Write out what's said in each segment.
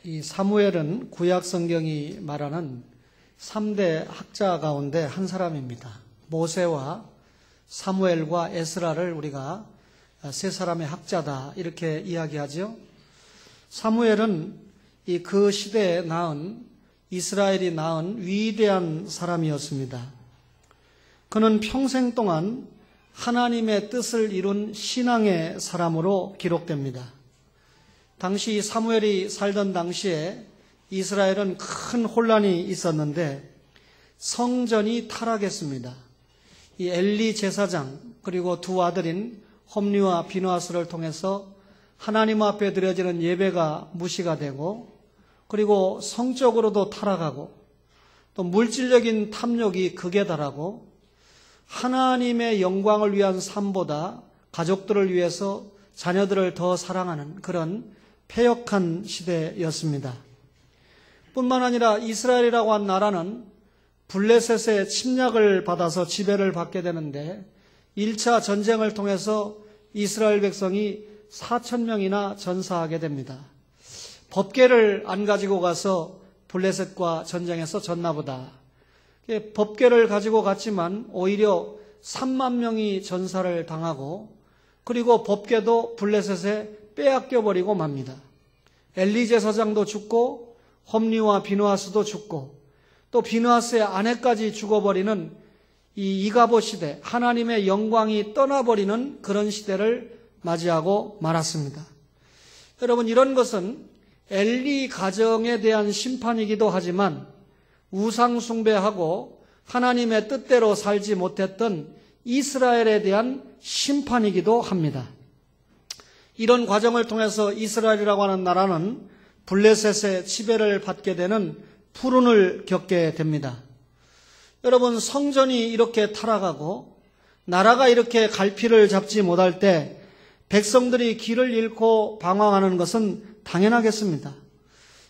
이 사무엘은 구약 성경이 말하는 3대 학자 가운데 한 사람입니다. 모세와 사무엘과 에스라를 우리가 세 사람의 학자다 이렇게 이야기하죠. 사무엘은 그 시대에 낳은 이스라엘이 낳은 위대한 사람이었습니다. 그는 평생 동안 하나님의 뜻을 이룬 신앙의 사람으로 기록됩니다. 당시 사무엘이 살던 당시에 이스라엘은 큰 혼란이 있었는데 성전이 타락했습니다. 이 엘리 제사장 그리고 두 아들인 홈리와 비느하스를 통해서 하나님 앞에 드려지는 예배가 무시가 되고 그리고 성적으로도 타락하고 또 물질적인 탐욕이 극에 달하고 하나님의 영광을 위한 삶보다 가족들을 위해서 자녀들을 더 사랑하는 그런 패역한 시대였습니다. 뿐만 아니라 이스라엘이라고 한 나라는 블레셋의 침략을 받아서 지배를 받게 되는데 1차 전쟁을 통해서 이스라엘 백성이 4,000명이나 전사하게 됩니다. 법궤를 안 가지고 가서 블레셋과 전쟁에서 졌나 보다. 법궤를 가지고 갔지만 오히려 3만 명이 전사를 당하고 그리고 법궤도 블레셋에 빼앗겨버리고 맙니다. 엘리 제사장도 죽고 홈리와 비느하스도 죽고 또 비느하스의 아내까지 죽어버리는 이 이가봇 시대, 하나님의 영광이 떠나버리는 그런 시대를 맞이하고 말았습니다. 여러분, 이런 것은 엘리 가정에 대한 심판이기도 하지만 우상 숭배하고 하나님의 뜻대로 살지 못했던 이스라엘에 대한 심판이기도 합니다. 이런 과정을 통해서 이스라엘이라고 하는 나라는 블레셋의 지배를 받게 되는 불운을 겪게 됩니다. 여러분, 성전이 이렇게 타락하고 나라가 이렇게 갈피를 잡지 못할 때 백성들이 길을 잃고 방황하는 것은 당연하겠습니다.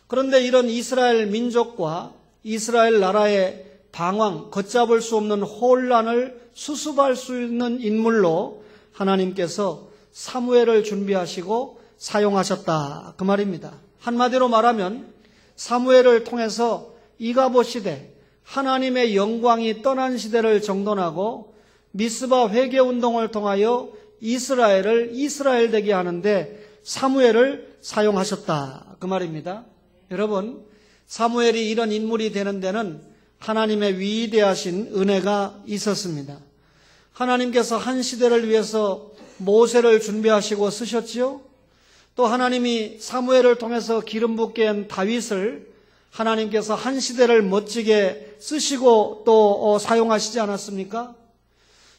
그런데 이런 이스라엘 민족과 이스라엘 나라의 방황, 걷잡을 수 없는 혼란을 수습할 수 있는 인물로 하나님께서 사무엘을 준비하시고 사용하셨다 그 말입니다. 한마디로 말하면 사무엘을 통해서 이가봇 시대, 하나님의 영광이 떠난 시대를 정돈하고 미스바 회개운동을 통하여 이스라엘을 이스라엘 되게 하는데 사무엘을 사용하셨다 그 말입니다. 여러분, 사무엘이 이런 인물이 되는 데는 하나님의 위대하신 은혜가 있었습니다. 하나님께서 한 시대를 위해서 모세를 준비하시고 쓰셨지요. 또 하나님이 사무엘을 통해서 기름 붓게 한 다윗을 하나님께서 한 시대를 멋지게 쓰시고 또 사용하시지 않았습니까?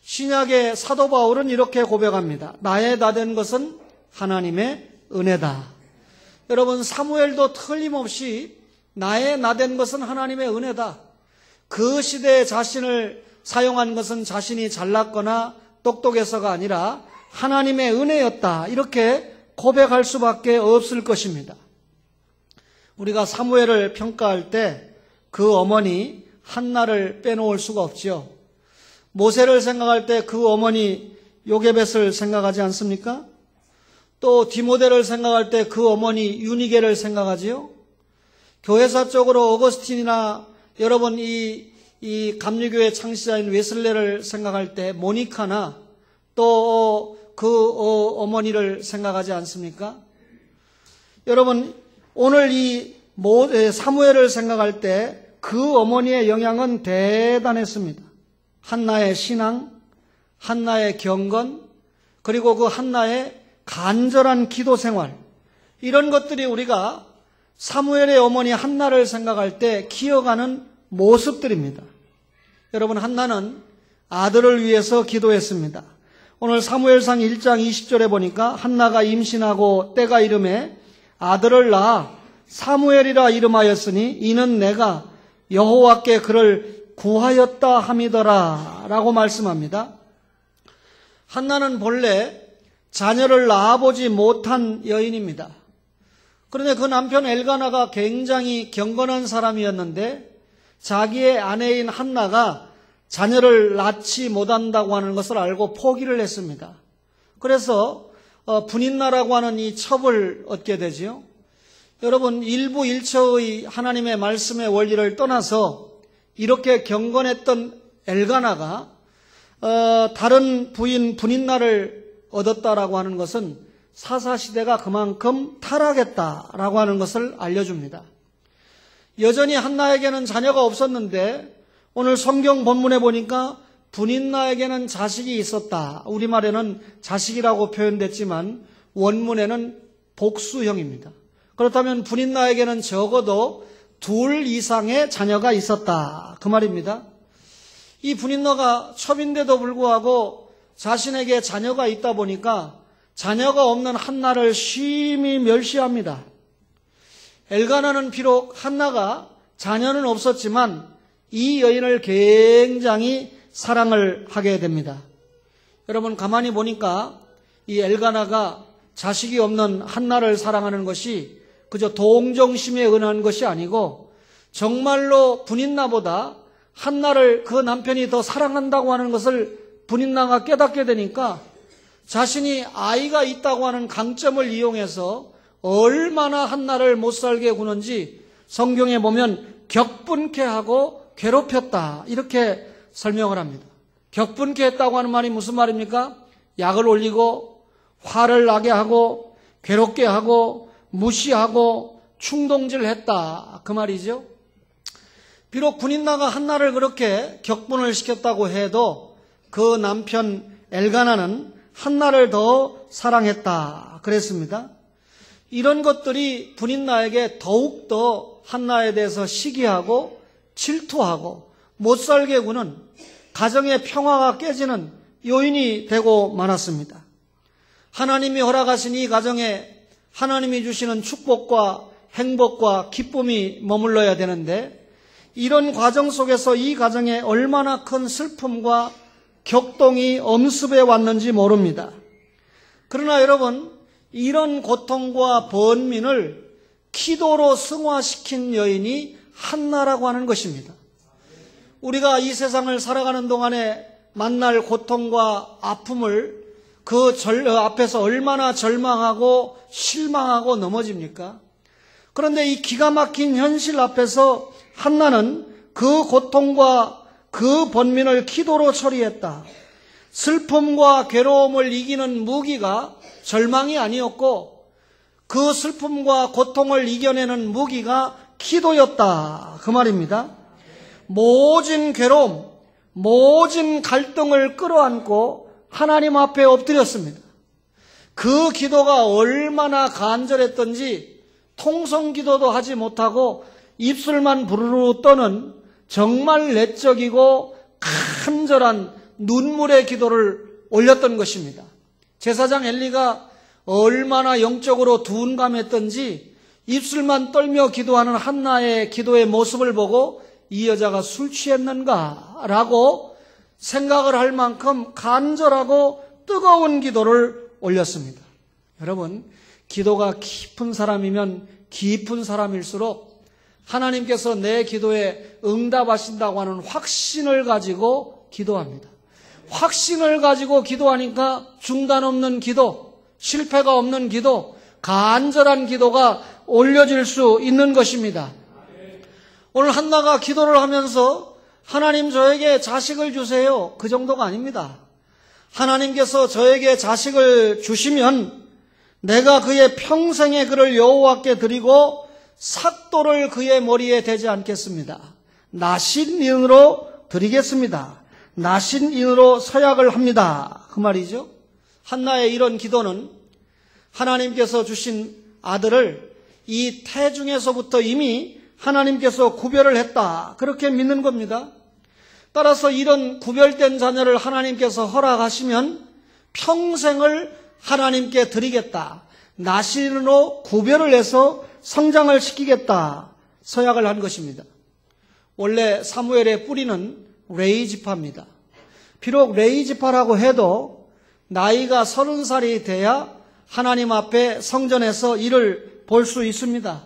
신약의 사도 바울은 이렇게 고백합니다. 나의 다 된 것은 하나님의 은혜다. 여러분, 사무엘도 틀림없이 나의 나 된 것은 하나님의 은혜다. 그 시대에 자신을 사용한 것은 자신이 잘났거나 똑똑해서가 아니라 하나님의 은혜였다. 이렇게 고백할 수밖에 없을 것입니다. 우리가 사무엘을 평가할 때 그 어머니 한나를 빼놓을 수가 없지요. 모세를 생각할 때 그 어머니 요게벳을 생각하지 않습니까? 또 디모데를 생각할 때 그 어머니 유니게를 생각하지요. 교회사적으로 어거스틴이나 여러분 이 감리교회 창시자인 웨슬레를 생각할 때 모니카나 또 그 어머니를 생각하지 않습니까? 여러분, 오늘 이 사무엘을 생각할 때 그 어머니의 영향은 대단했습니다. 한나의 신앙, 한나의 경건, 그리고 그 한나의 간절한 기도 생활, 이런 것들이 우리가 사무엘의 어머니 한나를 생각할 때 기억하는 모습들입니다. 여러분, 한나는 아들을 위해서 기도했습니다. 오늘 사무엘상 1장 20절에 보니까 한나가 임신하고 때가 이름에 아들을 낳아 사무엘이라 이름하였으니 이는 내가 여호와께 그를 구하였다 함이더라 라고 말씀합니다. 한나는 본래 자녀를 낳아보지 못한 여인입니다. 그런데 그 남편 엘가나가 굉장히 경건한 사람이었는데 자기의 아내인 한나가 자녀를 낳지 못한다고 하는 것을 알고 포기를 했습니다. 그래서 분인나라고 하는 이 첩을 얻게 되지요. 여러분, 일부 일처의 하나님의 말씀의 원리를 떠나서 이렇게 경건했던 엘가나가 다른 부인 분인나를 얻었다라고 하는 것은 사사시대가 그만큼 타락했다라고 하는 것을 알려줍니다. 여전히 한나에게는 자녀가 없었는데 오늘 성경 본문에 보니까 분인나에게는 자식이 있었다. 우리말에는 자식이라고 표현됐지만 원문에는 복수형입니다. 그렇다면 분인나에게는 적어도 둘 이상의 자녀가 있었다. 그 말입니다. 이 분인나가 첩인데도 불구하고 자신에게 자녀가 있다 보니까 자녀가 없는 한나를 심히 멸시합니다. 엘가나는 비록 한나가 자녀는 없었지만 이 여인을 굉장히 사랑을 하게 됩니다. 여러분, 가만히 보니까 이 엘가나가 자식이 없는 한나를 사랑하는 것이 그저 동정심에 은한 것이 아니고 정말로 분인나보다 한나를 그 남편이 더 사랑한다고 하는 것을 분인나가 깨닫게 되니까 자신이 아이가 있다고 하는 강점을 이용해서 얼마나 한나를 못살게 구는지 성경에 보면 격분케 하고 괴롭혔다, 이렇게 설명을 합니다. 격분케 했다고 하는 말이 무슨 말입니까? 약을 올리고 화를 나게 하고 괴롭게 하고 무시하고 충동질했다, 그 말이죠. 비록 분인나가 한나를 그렇게 격분을 시켰다고 해도 그 남편 엘가나는 한나를 더 사랑했다 그랬습니다. 이런 것들이 분인나에게 더욱더 한나에 대해서 시기하고 질투하고 못살게 구는 가정의 평화가 깨지는 요인이 되고 말았습니다. 하나님이 허락하신 이 가정에 하나님이 주시는 축복과 행복과 기쁨이 머물러야 되는데 이런 과정 속에서 이 가정에 얼마나 큰 슬픔과 격동이 엄습해 왔는지 모릅니다. 그러나 여러분, 이런 고통과 번민을 기도로 승화시킨 여인이 한나라고 하는 것입니다. 우리가 이 세상을 살아가는 동안에 만날 고통과 아픔을 그 앞에서 얼마나 절망하고 실망하고 넘어집니까? 그런데 이 기가 막힌 현실 앞에서 한나는 그 고통과 그 번민을 기도로 처리했다. 슬픔과 괴로움을 이기는 무기가 절망이 아니었고 그 슬픔과 고통을 이겨내는 무기가 기도였다, 그 말입니다. 모진 괴로움, 모진 갈등을 끌어안고 하나님 앞에 엎드렸습니다. 그 기도가 얼마나 간절했던지 통성기도도 하지 못하고 입술만 부르르 떠는 정말 내적이고 간절한 눈물의 기도를 올렸던 것입니다. 제사장 엘리가 얼마나 영적으로 둔감했던지 입술만 떨며 기도하는 한나의 기도의 모습을 보고 이 여자가 술 취했는가라고 생각을 할 만큼 간절하고 뜨거운 기도를 올렸습니다. 여러분, 기도가 깊은 사람이면 깊은 사람일수록 하나님께서 내 기도에 응답하신다고 하는 확신을 가지고 기도합니다. 확신을 가지고 기도하니까 중단 없는 기도, 실패가 없는 기도, 간절한 기도가 올려질 수 있는 것입니다. 오늘 한나가 기도를 하면서 하나님 저에게 자식을 주세요, 그 정도가 아닙니다. 하나님께서 저에게 자식을 주시면 내가 그의 평생의 그를 여호와께 드리고 삭도를 그의 머리에 대지 않겠습니다. 나신인으로 드리겠습니다. 나신인으로 서약을 합니다, 그 말이죠. 한나의 이런 기도는 하나님께서 주신 아들을 이 태중에서부터 이미 하나님께서 구별을 했다, 그렇게 믿는 겁니다. 따라서 이런 구별된 자녀를 하나님께서 허락하시면 평생을 하나님께 드리겠다, 나신으로 구별을 해서 성장을 시키겠다 서약을 한 것입니다. 원래 사무엘의 뿌리는 레위 지파입니다. 비록 레위 지파라고 해도 나이가 30살이 돼야 하나님 앞에 성전에서 일을 볼 수 있습니다.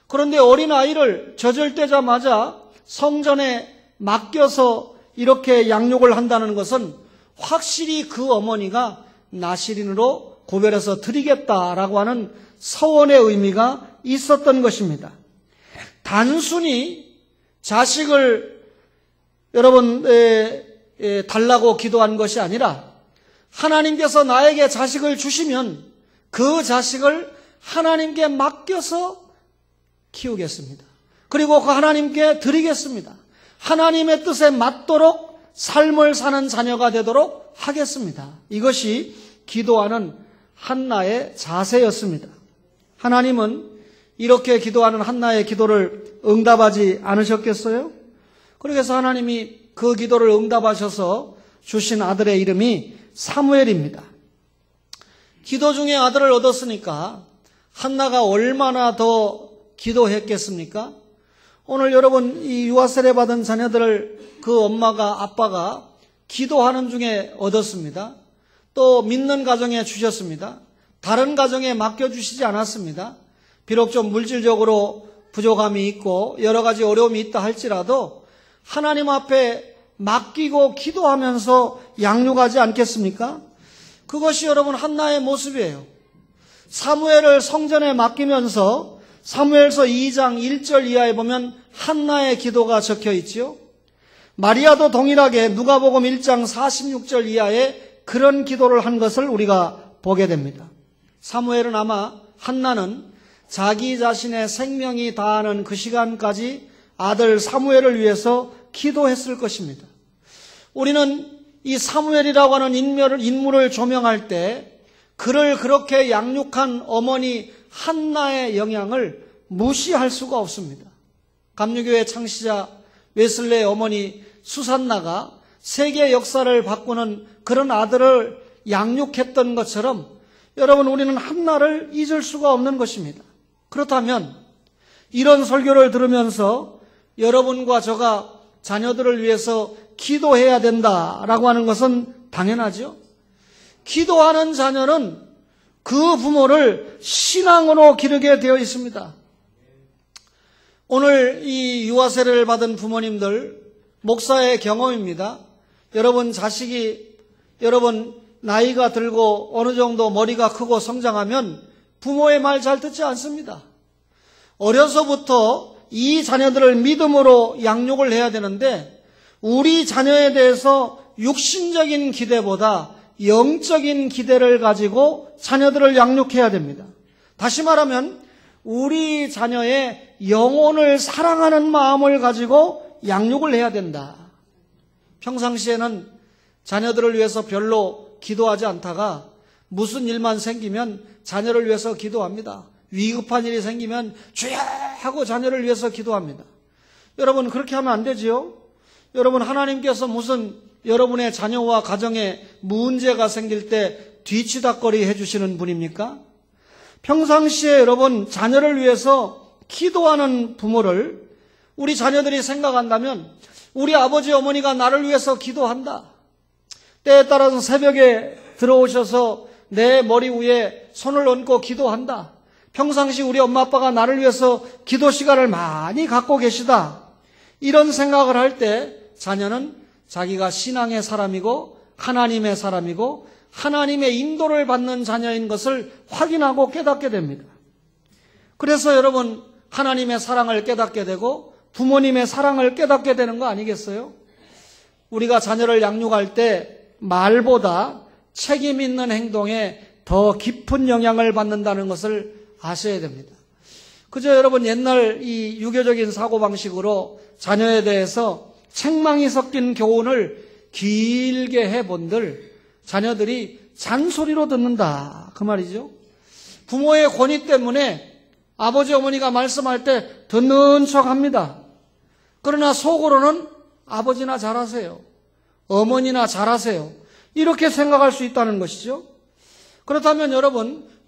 그런데 어린아이를 젖을 떼자마자 성전에 맡겨서 이렇게 양육을 한다는 것은 확실히 그 어머니가 나실인으로 구별해서 드리겠다라고 하는 서원의 의미가 있었던 것입니다. 단순히 자식을 여러분 달라고 기도한 것이 아니라 하나님께서 나에게 자식을 주시면 그 자식을 하나님께 맡겨서 키우겠습니다. 그리고 그 하나님께 드리겠습니다. 하나님의 뜻에 맞도록 삶을 사는 자녀가 되도록 하겠습니다. 이것이 기도하는 한나의 자세였습니다. 하나님은 이렇게 기도하는 한나의 기도를 응답하지 않으셨겠어요? 그래서 하나님이 그 기도를 응답하셔서 주신 아들의 이름이 사무엘입니다. 기도 중에 아들을 얻었으니까 한나가 얼마나 더 기도했겠습니까? 오늘 여러분 이 유아 세례 받은 자녀들을 그 엄마가 아빠가 기도하는 중에 얻었습니다. 또 믿는 가정에 주셨습니다. 다른 가정에 맡겨주시지 않았습니다. 비록 좀 물질적으로 부족함이 있고 여러 가지 어려움이 있다 할지라도 하나님 앞에 맡기고 기도하면서 양육하지 않겠습니까? 그것이 여러분 한나의 모습이에요. 사무엘을 성전에 맡기면서 사무엘서 2장 1절 이하에 보면 한나의 기도가 적혀 있지요. 마리아도 동일하게 누가복음 1장 46절 이하에 그런 기도를 한 것을 우리가 보게 됩니다. 사무엘은 아마 한나는 자기 자신의 생명이 다하는 그 시간까지 아들 사무엘을 위해서 기도했을 것입니다. 우리는 이 사무엘이라고 하는 인물을 조명할 때 그를 그렇게 양육한 어머니 한나의 영향을 무시할 수가 없습니다. 감리교회 창시자 웨슬레의 어머니 수산나가 세계 역사를 바꾸는 그런 아들을 양육했던 것처럼 여러분 우리는 한나를 잊을 수가 없는 것입니다. 그렇다면 이런 설교를 들으면서 여러분과 저가 자녀들을 위해서 기도해야 된다라고 하는 것은 당연하죠. 기도하는 자녀는 그 부모를 신앙으로 기르게 되어 있습니다. 오늘 이 유아 세례를 받은 부모님들 목사의 경험입니다. 여러분 자식이 여러분 나이가 들고 어느 정도 머리가 크고 성장하면 부모의 말 잘 듣지 않습니다. 어려서부터 이 자녀들을 믿음으로 양육을 해야 되는데 우리 자녀에 대해서 육신적인 기대보다 영적인 기대를 가지고 자녀들을 양육해야 됩니다. 다시 말하면 우리 자녀의 영혼을 사랑하는 마음을 가지고 양육을 해야 된다. 평상시에는 자녀들을 위해서 별로 기도하지 않다가 무슨 일만 생기면 자녀를 위해서 기도합니다. 위급한 일이 생기면 주여 하고 자녀를 위해서 기도합니다. 여러분 그렇게 하면 안 되지요? 여러분 하나님께서 무슨 여러분의 자녀와 가정에 문제가 생길 때 뒤치다꺼리 해주시는 분입니까? 평상시에 여러분 자녀를 위해서 기도하는 부모를 우리 자녀들이 생각한다면 우리 아버지 어머니가 나를 위해서 기도한다. 때에 따라서 새벽에 들어오셔서 내 머리 위에 손을 얹고 기도한다. 평상시 우리 엄마 아빠가 나를 위해서 기도 시간을 많이 갖고 계시다. 이런 생각을 할 때 자녀는 자기가 신앙의 사람이고 하나님의 사람이고 하나님의 인도를 받는 자녀인 것을 확인하고 깨닫게 됩니다. 그래서 여러분 하나님의 사랑을 깨닫게 되고 부모님의 사랑을 깨닫게 되는 거 아니겠어요? 우리가 자녀를 양육할 때 말보다 책임 있는 행동에 더 깊은 영향을 받는다는 것을 아셔야 됩니다. 그저 여러분 옛날 이 유교적인 사고방식으로 자녀에 대해서 책망이 섞인 교훈을 길게 해본들 자녀들이 잔소리로 듣는다 그 말이죠. 부모의 권위 때문에 아버지 어머니가 말씀할 때 듣는 척합니다. 그러나 속으로는 아버지나 잘하세요. 어머니나 잘하세요. 이렇게 생각할 수 있다는 것이죠. 그렇다면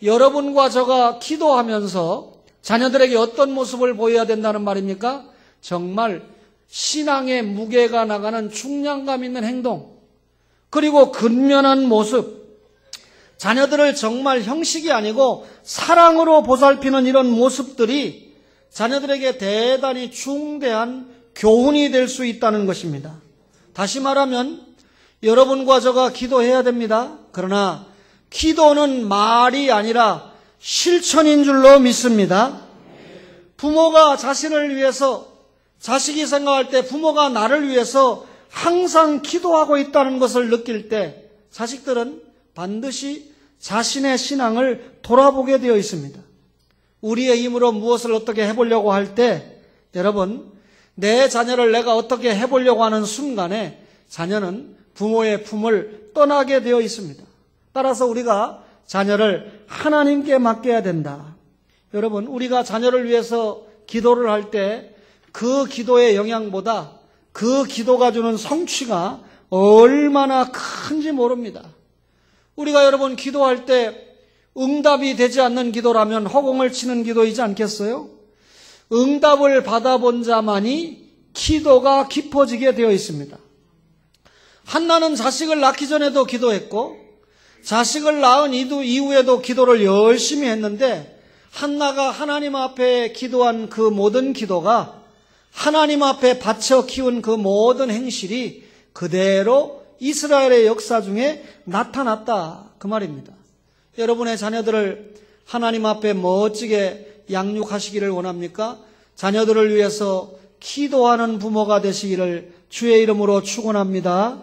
여러분과 저가 기도하면서 자녀들에게 어떤 모습을 보여야 된다는 말입니까? 정말 신앙의 무게가 나가는 중량감 있는 행동, 그리고 근면한 모습, 자녀들을 정말 형식이 아니고 사랑으로 보살피는 이런 모습들이 자녀들에게 대단히 중대한 교훈이 될 수 있다는 것입니다. 다시 말하면 여러분과 저가 기도해야 됩니다. 그러나 기도는 말이 아니라 실천인 줄로 믿습니다. 부모가 자신을 위해서, 자식이 생각할 때 부모가 나를 위해서 항상 기도하고 있다는 것을 느낄 때 자식들은 반드시 자신의 신앙을 돌아보게 되어 있습니다. 우리의 힘으로 무엇을 어떻게 해보려고 할 때 여러분, 내 자녀를 내가 어떻게 해보려고 하는 순간에 자녀는 부모의 품을 떠나게 되어 있습니다. 따라서 우리가 자녀를 하나님께 맡겨야 된다. 여러분, 우리가 자녀를 위해서 기도를 할 때 그 기도의 영향보다 그 기도가 주는 성취가 얼마나 큰지 모릅니다. 우리가 여러분 기도할 때 응답이 되지 않는 기도라면 허공을 치는 기도이지 않겠어요? 응답을 받아본 자만이 기도가 깊어지게 되어 있습니다. 한나는 자식을 낳기 전에도 기도했고 자식을 낳은 이후에도 기도를 열심히 했는데 한나가 하나님 앞에 기도한 그 모든 기도가 하나님 앞에 바쳐 키운 그 모든 행실이 그대로 이스라엘의 역사 중에 나타났다 그 말입니다. 여러분의 자녀들을 하나님 앞에 멋지게 양육하시기를 원합니까? 자녀들을 위해서 기도하는 부모가 되시기를 주의 이름으로 축원합니다.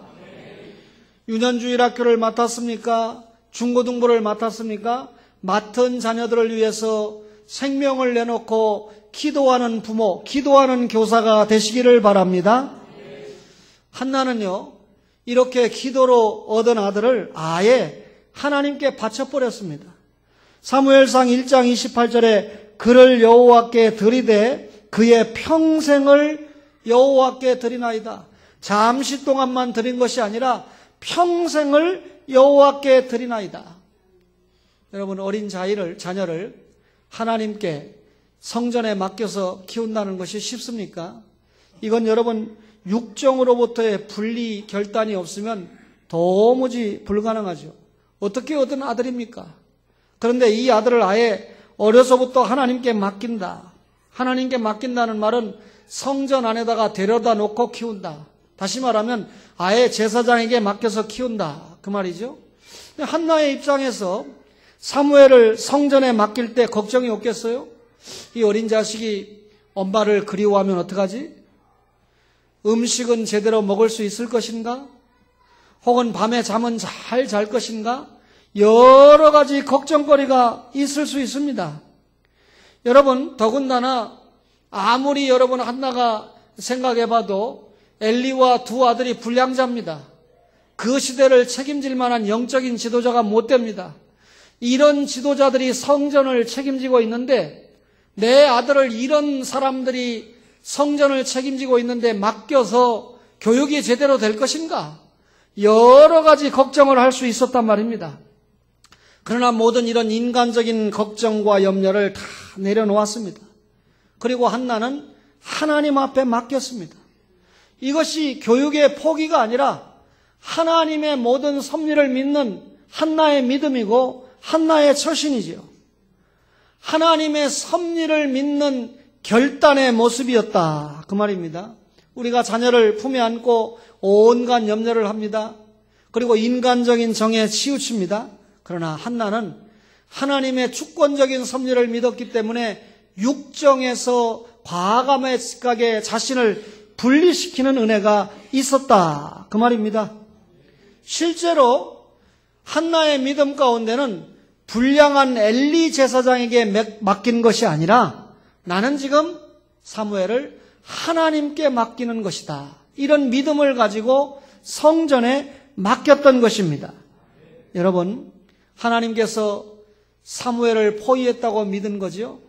유년주일 학교를 맡았습니까? 중고등부를 맡았습니까? 맡은 자녀들을 위해서 생명을 내놓고 기도하는 부모, 기도하는 교사가 되시기를 바랍니다. 한나는요, 이렇게 기도로 얻은 아들을 아예 하나님께 바쳐버렸습니다. 사무엘상 1장 28절에 그를 여호와께 드리되 그의 평생을 여호와께 드리나이다. 잠시 동안만 드린 것이 아니라 평생을 여호와께 드리나이다. 여러분, 어린 자녀를 하나님께 성전에 맡겨서 키운다는 것이 쉽습니까? 이건 여러분 육정으로부터의 분리 결단이 없으면 도무지 불가능하죠. 어떻게 얻은 아들입니까? 그런데 이 아들을 아예 어려서부터 하나님께 맡긴다. 하나님께 맡긴다는 말은 성전 안에다가 데려다 놓고 키운다. 다시 말하면 아예 제사장에게 맡겨서 키운다. 그 말이죠. 한나의 입장에서 사무엘을 성전에 맡길 때 걱정이 없겠어요? 이 어린 자식이 엄마를 그리워하면 어떡하지? 음식은 제대로 먹을 수 있을 것인가? 혹은 밤에 잠은 잘 잘 것인가? 여러 가지 걱정거리가 있을 수 있습니다. 여러분, 더군다나 아무리 여러분 한나가 생각해봐도 엘리와 두 아들이 불량자입니다. 그 시대를 책임질 만한 영적인 지도자가 못 됩니다. 이런 지도자들이 성전을 책임지고 있는데 내 아들을 이런 사람들이 성전을 책임지고 있는데 맡겨서 교육이 제대로 될 것인가? 여러 가지 걱정을 할 수 있었단 말입니다. 그러나 모든 이런 인간적인 걱정과 염려를 다 내려놓았습니다. 그리고 한나는 하나님 앞에 맡겼습니다. 이것이 교육의 포기가 아니라 하나님의 모든 섭리를 믿는 한나의 믿음이고 한나의 처신이지요. 하나님의 섭리를 믿는 결단의 모습이었다 그 말입니다. 우리가 자녀를 품에 안고 온갖 염려를 합니다. 그리고 인간적인 정에 치우칩니다. 그러나 한나는 하나님의 주권적인 섭리를 믿었기 때문에 육정에서 과감하게 자신을 분리시키는 은혜가 있었다 그 말입니다. 실제로 한나의 믿음 가운데는 불량한 엘리 제사장에게 맡긴 것이 아니라 나는 지금 사무엘을 하나님께 맡기는 것이다. 이런 믿음을 가지고 성전에 맡겼던 것입니다. 여러분, 하나님께서 사무엘을 포위했다고 믿은 거지요?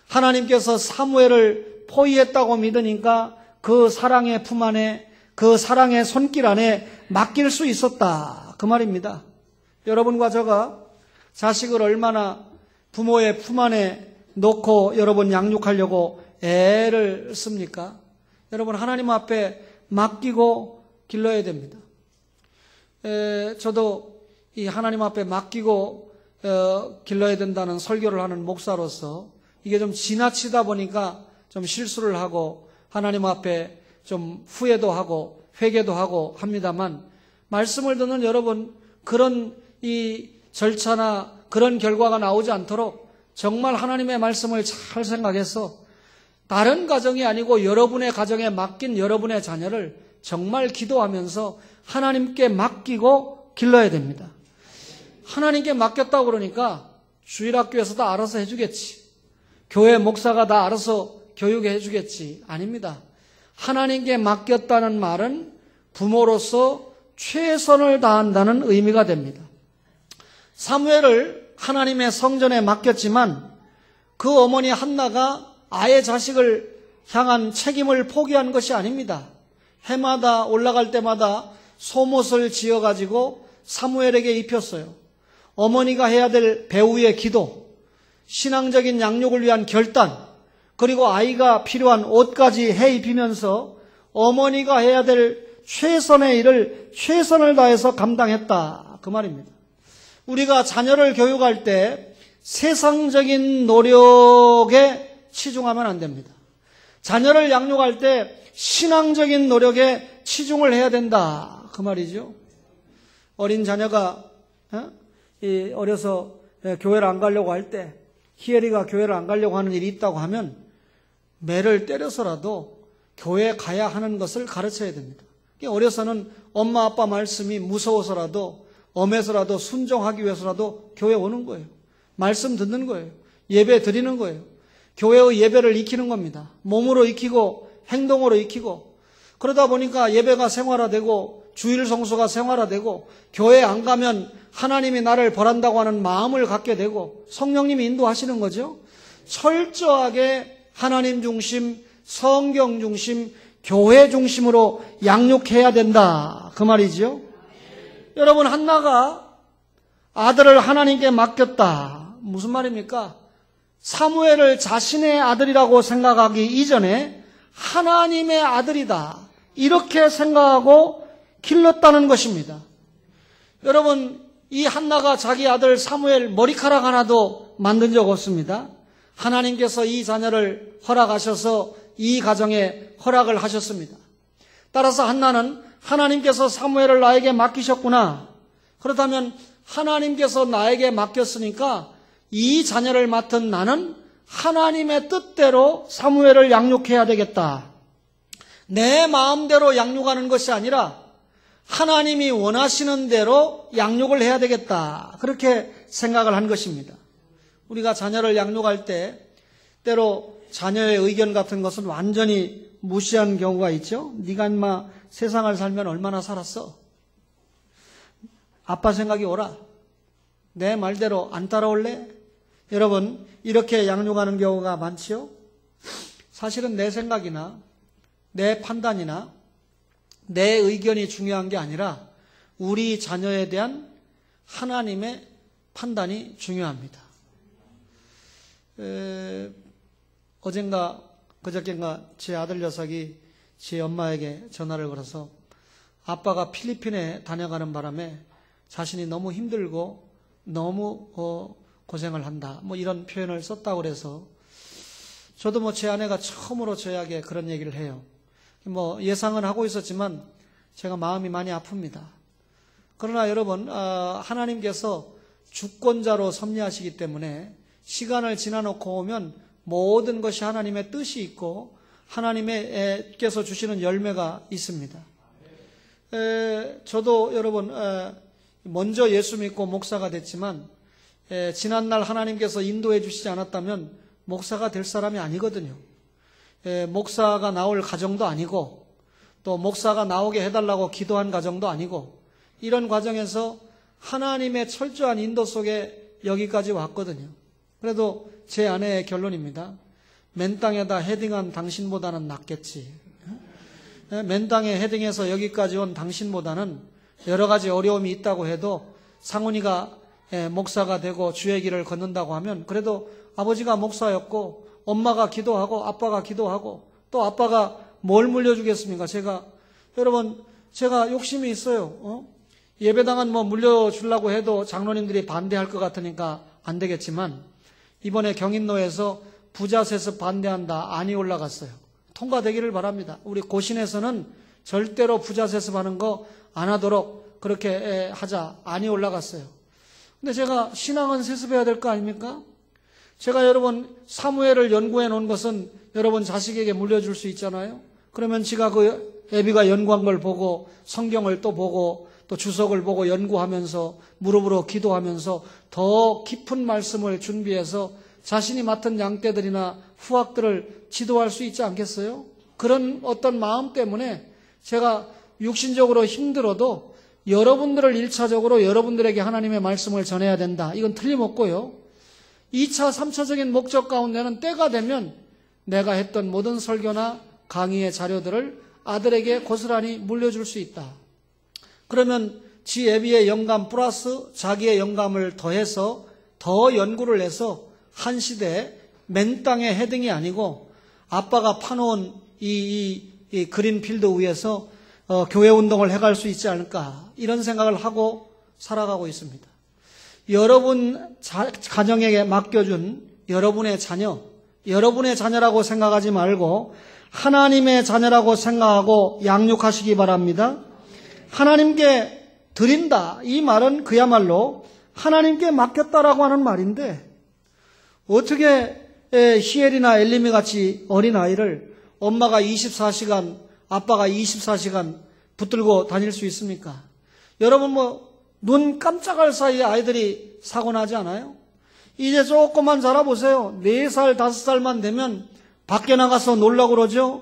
하나님께서 사무엘을 포위했다고 믿으니까 그 사랑의 품 안에, 그 사랑의 손길 안에 맡길 수 있었다 그 말입니다. 여러분과 저가 자식을 얼마나 부모의 품 안에 놓고 여러분 양육하려고 애를 씁니까? 여러분, 하나님 앞에 맡기고 길러야 됩니다. 저도 이 하나님 앞에 맡기고 길러야 된다는 설교를 하는 목사로서 이게 좀 지나치다 보니까 좀 실수를 하고 하나님 앞에 좀 후회도 하고 회개도 하고 합니다만, 말씀을 듣는 여러분, 그런 이 절차나 그런 결과가 나오지 않도록 정말 하나님의 말씀을 잘 생각해서 다른 가정이 아니고 여러분의 가정에 맡긴 여러분의 자녀를 정말 기도하면서 하나님께 맡기고 길러야 됩니다. 하나님께 맡겼다고 그러니까 주일학교에서 다 알아서 해주겠지. 교회 목사가 다 알아서 교육해 주겠지. 아닙니다. 하나님께 맡겼다는 말은 부모로서 최선을 다한다는 의미가 됩니다. 사무엘을 하나님의 성전에 맡겼지만 그 어머니 한나가 아예 자식을 향한 책임을 포기한 것이 아닙니다. 해마다 올라갈 때마다 소못을 지어가지고 사무엘에게 입혔어요. 어머니가 해야 될 배우의 기도, 신앙적인 양육을 위한 결단, 그리고 아이가 필요한 옷까지 해 입히면서 어머니가 해야 될 최선의 일을 최선을 다해서 감당했다. 그 말입니다. 우리가 자녀를 교육할 때 세상적인 노력에 치중하면 안 됩니다. 자녀를 양육할 때 신앙적인 노력에 치중을 해야 된다. 그 말이죠. 어린 자녀가 어려서 교회를 안 가려고 할 때, 희열이가 교회를 안 가려고 하는 일이 있다고 하면 매를 때려서라도 교회에 가야 하는 것을 가르쳐야 됩니다. 어려서는 엄마 아빠 말씀이 무서워서라도 엄해서라도 순종하기 위해서라도 교회 오는 거예요. 말씀 듣는 거예요. 예배 드리는 거예요. 교회의 예배를 익히는 겁니다. 몸으로 익히고 행동으로 익히고, 그러다 보니까 예배가 생활화되고 주일 성수가 생활화되고 교회 안 가면 하나님이 나를 벌한다고 하는 마음을 갖게 되고 성령님이 인도하시는 거죠. 철저하게 하나님 중심, 성경 중심, 교회 중심으로 양육해야 된다. 그 말이죠. 여러분, 한나가 아들을 하나님께 맡겼다. 무슨 말입니까? 사무엘을 자신의 아들이라고 생각하기 이전에 하나님의 아들이다. 이렇게 생각하고 길렀다는 것입니다. 여러분, 이 한나가 자기 아들 사무엘 머리카락 하나도 만든 적 없습니다. 하나님께서 이 자녀를 허락하셔서 이 가정에 허락을 하셨습니다. 따라서 한나는 하나님께서 사무엘을 나에게 맡기셨구나. 그렇다면 하나님께서 나에게 맡겼으니까 이 자녀를 맡은 나는 하나님의 뜻대로 사무엘을 양육해야 되겠다. 내 마음대로 양육하는 것이 아니라 하나님이 원하시는 대로 양육을 해야 되겠다. 그렇게 생각을 한 것입니다. 우리가 자녀를 양육할 때 때로 자녀의 의견 같은 것은 완전히 무시한 경우가 있죠. 네가 인마 세상을 살면 얼마나 살았어? 아빠 생각이 오라. 내 말대로 안 따라올래? 여러분, 이렇게 양육하는 경우가 많지요. 사실은 내 생각이나 내 판단이나 내 의견이 중요한 게 아니라 우리 자녀에 대한 하나님의 판단이 중요합니다. 어젠가 그저께인가 제 아들 녀석이 제 엄마에게 전화를 걸어서 아빠가 필리핀에 다녀가는 바람에 자신이 너무 힘들고 너무 고생을 한다. 뭐 이런 표현을 썼다고 그래서 저도 제 아내가 처음으로 저에게 그런 얘기를 해요. 예상은 하고 있었지만 제가 마음이 많이 아픕니다. 그러나 여러분, 하나님께서 주권자로 섭리하시기 때문에 시간을 지나놓고 오면 모든 것이 하나님의 뜻이 있고 하나님께서 주시는 열매가 있습니다. 저도 여러분 먼저 예수 믿고 목사가 됐지만 지난날 하나님께서 인도해 주시지 않았다면 목사가 될 사람이 아니거든요. 목사가 나올 가정도 아니고 또 목사가 나오게 해달라고 기도한 가정도 아니고 이런 과정에서 하나님의 철저한 인도 속에 여기까지 왔거든요. 그래도 제 아내의 결론입니다. 맨 땅에다 헤딩한 당신보다는 낫겠지. 맨 땅에 헤딩해서 여기까지 온 당신보다는 여러 가지 어려움이 있다고 해도 상훈이가 목사가 되고 주의 길을 걷는다고 하면 그래도 아버지가 목사였고 엄마가 기도하고 아빠가 기도하고 또 아빠가 뭘 물려주겠습니까? 여러분, 제가 욕심이 있어요. 예배당은 물려주려고 해도 장로님들이 반대할 것 같으니까 안 되겠지만 이번에 경인로에서 부자 세습 반대한다 안이 올라갔어요. 통과되기를 바랍니다. 우리 고신에서는 절대로 부자 세습하는 거 안 하도록 그렇게 하자 안이 올라갔어요. 근데 제가 신앙은 세습해야 될 거 아닙니까? 제가 여러분 사무엘을 연구해 놓은 것은 여러분 자식에게 물려줄 수 있잖아요. 그러면 지가 그 애비가 연구한 걸 보고 성경을 또 보고 또 주석을 보고 연구하면서 무릎으로 기도하면서 더 깊은 말씀을 준비해서 자신이 맡은 양떼들이나 후학들을 지도할 수 있지 않겠어요? 그런 어떤 마음 때문에 제가 육신적으로 힘들어도 여러분들을 1차적으로 여러분들에게 하나님의 말씀을 전해야 된다. 이건 틀림없고요. 2차, 3차적인 목적 가운데는 때가 되면 내가 했던 모든 설교나 강의의 자료들을 아들에게 고스란히 물려줄 수 있다. 그러면 지 애비의 영감 플러스 자기의 영감을 더해서 더 연구를 해서 한 시대에 맨 땅의 헤딩이 아니고 아빠가 파놓은 이 그린필드 위에서 교회 운동을 해갈 수 있지 않을까 이런 생각을 하고 살아가고 있습니다. 여러분 가정에게 맡겨준 여러분의 자녀, 여러분의 자녀라고 생각하지 말고 하나님의 자녀라고 생각하고 양육하시기 바랍니다. 하나님께 드린다. 이 말은 그야말로 하나님께 맡겼다라고 하는 말인데 어떻게 히엘이나 엘리미 같이 어린아이를 엄마가 24시간, 아빠가 24시간 붙들고 다닐 수 있습니까? 여러분 눈 깜짝할 사이에 아이들이 사고 나지 않아요? 이제 조금만 자라보세요. 4살, 5살만 되면 밖에 나가서 놀라고 그러죠?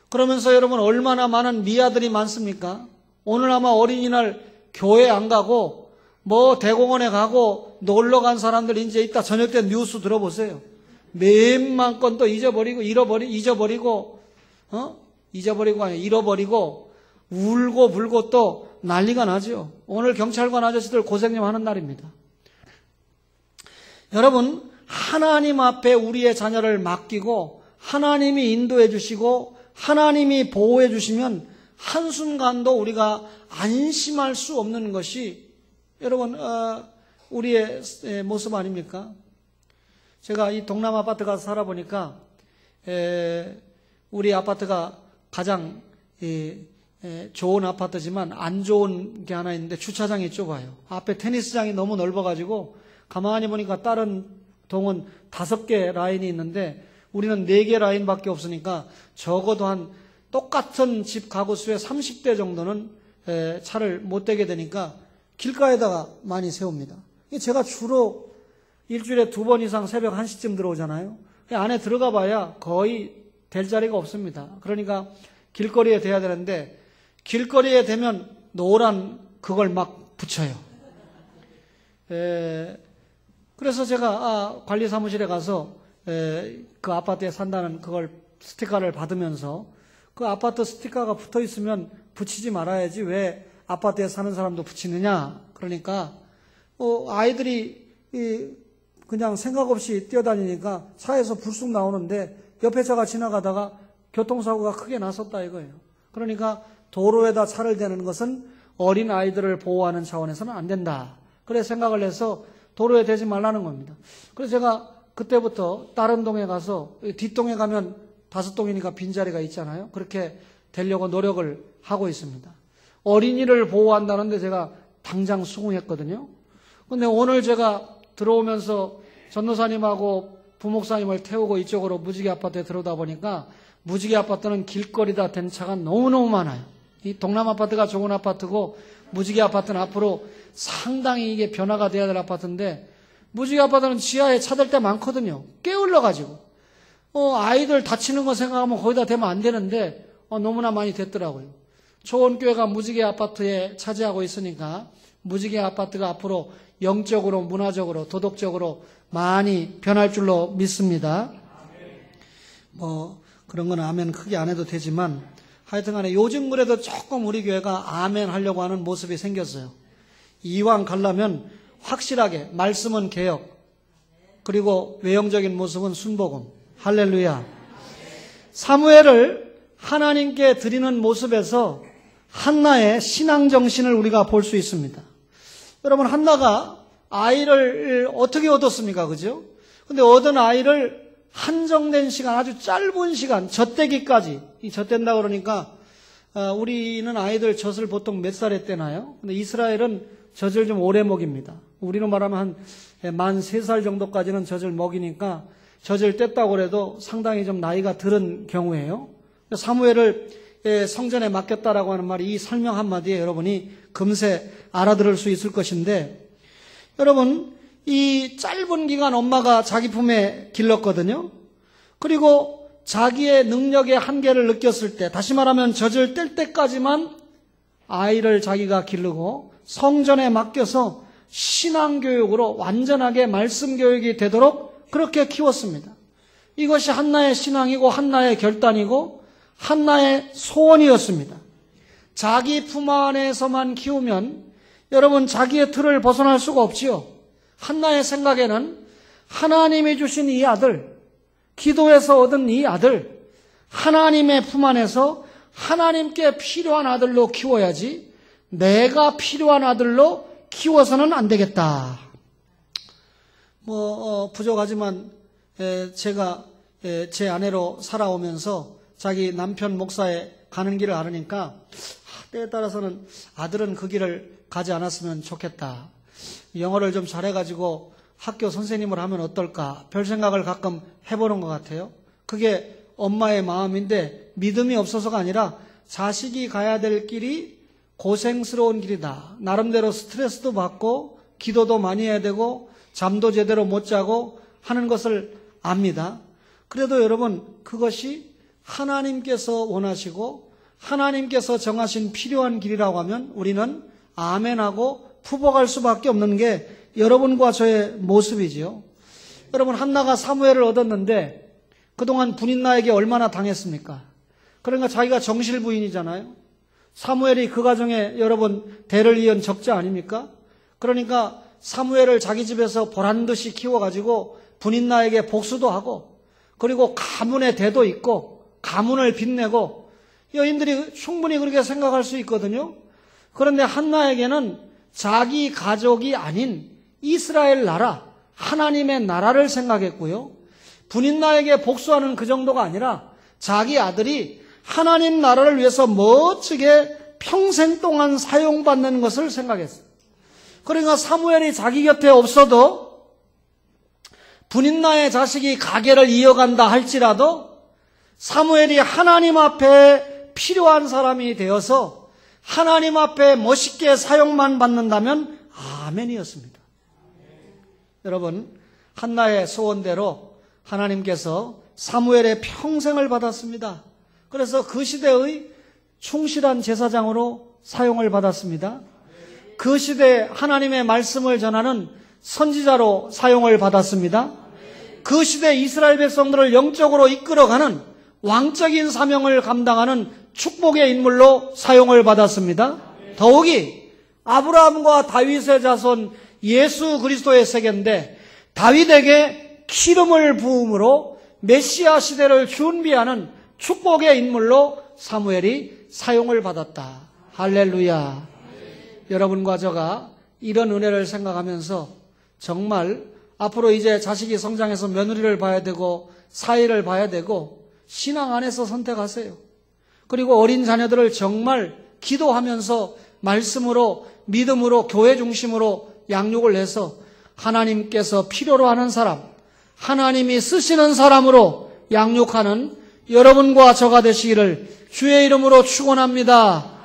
그러면서 여러분 얼마나 많은 미아들이 많습니까? 오늘 아마 어린이날 교회 안 가고 대공원에 가고 놀러 간 사람들 이제 이따 저녁 때 뉴스 들어보세요. 몇만 건 또 잊어버리고 아니라 잃어버리고 울고 불고 또 난리가 나죠. 오늘 경찰관 아저씨들 고생 좀 하는 날입니다. 여러분 하나님 앞에 우리의 자녀를 맡기고 하나님이 인도해 주시고 하나님이 보호해 주시면 한순간도 우리가 안심할 수 없는 것이 여러분 우리의 모습 아닙니까? 제가 이 동남 아파트 가서 살아보니까 우리 아파트가 가장 좋은 아파트지만 안 좋은 게 하나 있는데 주차장이 좁아요. 앞에 테니스장이 너무 넓어가지고 가만히 보니까 다른 동은 5개 라인이 있는데 우리는 4개 라인밖에 없으니까 적어도 한 똑같은 집 가구 수의 30대 정도는 차를 못 대게 되니까 길가에다가 많이 세웁니다. 제가 주로 일주일에 2번 이상 새벽 1시쯤 들어오잖아요. 안에 들어가 봐야 거의 될 자리가 없습니다. 그러니까 길거리에 대야 되는데 길거리에 대면 노란 그걸 막 붙여요. 그래서 제가 관리 사무실에 가서 그 아파트에 산다는 그걸 스티커를 받으면서 그 아파트 스티커가 붙어 있으면 붙이지 말아야지 왜 아파트에 사는 사람도 붙이느냐. 그러니까 아이들이 그냥 생각 없이 뛰어다니니까 차에서 불쑥 나오는데 옆에 차가 지나가다가 교통사고가 크게 났었다 이거예요. 그러니까 도로에다 차를 대는 것은 어린 아이들을 보호하는 차원에서는 안 된다. 그래 생각을 해서 도로에 대지 말라는 겁니다. 그래서 제가 그때부터 다른 동에 가서 뒷동에 가면 5동이니까 빈자리가 있잖아요. 그렇게 되려고 노력을 하고 있습니다. 어린이를 보호한다는데 제가 당장 수긍했거든요. 근데 오늘 제가 들어오면서 전도사님하고 부목사님을 태우고 이쪽으로 무지개 아파트에 들어오다 보니까 무지개 아파트는 길거리다 된 차가 너무너무 많아요. 이 동남 아파트가 좋은 아파트고 무지개 아파트는 앞으로 상당히 이게 변화가 돼야 될 아파트인데 무지개 아파트는 지하에 차댈 때 많거든요. 깨울러가지고 아이들 다치는 거 생각하면 거기다 대면 안 되는데 너무나 많이 됐더라고요. 초원교회가 무지개 아파트에 차지하고 있으니까 무지개 아파트가 앞으로 영적으로 문화적으로 도덕적으로 많이 변할 줄로 믿습니다. 그런 건 아멘 크게 안 해도 되지만 하여튼간에 요즘 그래도 조금 우리 교회가 아멘 하려고 하는 모습이 생겼어요. 이왕 가려면 확실하게 말씀은 개혁 그리고 외형적인 모습은 순복음. 할렐루야. 사무엘을 하나님께 드리는 모습에서 한나의 신앙정신을 우리가 볼 수 있습니다. 여러분 한나가 아이를 어떻게 얻었습니까? 그죠? 근데 얻은 아이를 한정된 시간, 아주 짧은 시간, 젖대기까지, 이 젖댄다 그러니까, 우리는 아이들 젖을 보통 몇 살에 떼나요? 근데 이스라엘은 젖을 좀 오래 먹입니다. 우리는 말하면 한 만 3살 정도까지는 젖을 먹이니까 젖을 뗐다고 해도 상당히 좀 나이가 들은 경우예요. 사무엘을 성전에 맡겼다라고 하는 말이 이 설명 한마디에 여러분이 금세 알아들을 수 있을 것인데, 여러분 이 짧은 기간 엄마가 자기 품에 길렀거든요. 그리고 자기의 능력의 한계를 느꼈을 때, 다시 말하면 젖을 뗄 때까지만 아이를 자기가 기르고 성전에 맡겨서 신앙교육으로 완전하게 말씀 교육이 되도록 그렇게 키웠습니다. 이것이 한나의 신앙이고 한나의 결단이고 한나의 소원이었습니다. 자기 품 안에서만 키우면 여러분 자기의 틀을 벗어날 수가 없지요. 한나의 생각에는 하나님이 주신 이 아들, 기도에서 얻은 이 아들, 하나님의 품 안에서 하나님께 필요한 아들로 키워야지 내가 필요한 아들로 키워서는 안 되겠다. 부족하지만 제가 제 아내로 살아오면서 자기 남편 목사에 가는 길을 알으니까 때에 따라서는 아들은 그 길을 가지 않았으면 좋겠다. 영어를 좀 잘해가지고 학교 선생님을 하면 어떨까? 별 생각을 가끔 해보는 것 같아요. 그게 엄마의 마음인데 믿음이 없어서가 아니라 자식이 가야 될 길이 고생스러운 길이다. 나름대로 스트레스도 받고 기도도 많이 해야 되고 잠도 제대로 못 자고 하는 것을 압니다. 그래도 여러분 그것이 하나님께서 원하시고 하나님께서 정하신 필요한 길이라고 하면 우리는 아멘하고 푸복할 수밖에 없는 게 여러분과 저의 모습이지요. 여러분 한나가 사무엘을 얻었는데 그동안 분인나에게 얼마나 당했습니까? 그러니까 자기가 정실부인이잖아요. 사무엘이 그 가정에 여러분 대를 이은 적자 아닙니까? 그러니까 사무엘을 자기 집에서 보란듯이 키워가지고 분인나에게 복수도 하고 그리고 가문의 대도 있고 가문을 빛내고 여인들이 충분히 그렇게 생각할 수 있거든요. 그런데 한나에게는 자기 가족이 아닌 이스라엘 나라, 하나님의 나라를 생각했고요. 분인나에게 복수하는 그 정도가 아니라 자기 아들이 하나님 나라를 위해서 멋지게 평생 동안 사용받는 것을 생각했어요. 그러니까 사무엘이 자기 곁에 없어도 분인나의 자식이 가계를 이어간다 할지라도 사무엘이 하나님 앞에 필요한 사람이 되어서 하나님 앞에 멋있게 사용만 받는다면 아멘이었습니다. 여러분 한나의 소원대로 하나님께서 사무엘의 평생을 받았습니다. 그래서 그 시대의 충실한 제사장으로 사용을 받았습니다. 그 시대에 하나님의 말씀을 전하는 선지자로 사용을 받았습니다. 그 시대 이스라엘 백성들을 영적으로 이끌어가는 왕적인 사명을 감당하는 축복의 인물로 사용을 받았습니다. 더욱이 아브라함과 다윗의 자손 예수 그리스도의 세계인데 다윗에게 기름을 부음으로 메시아 시대를 준비하는 축복의 인물로 사무엘이 사용을 받았다. 할렐루야. 여러분과 저가 이런 은혜를 생각하면서 정말 앞으로 이제 자식이 성장해서 며느리를 봐야 되고 사위를 봐야 되고 신앙 안에서 선택하세요. 그리고 어린 자녀들을 정말 기도하면서 말씀으로 믿음으로 교회 중심으로 양육을 해서 하나님께서 필요로 하는 사람, 하나님이 쓰시는 사람으로 양육하는 여러분과 저가 되시기를 주의 이름으로 축원합니다.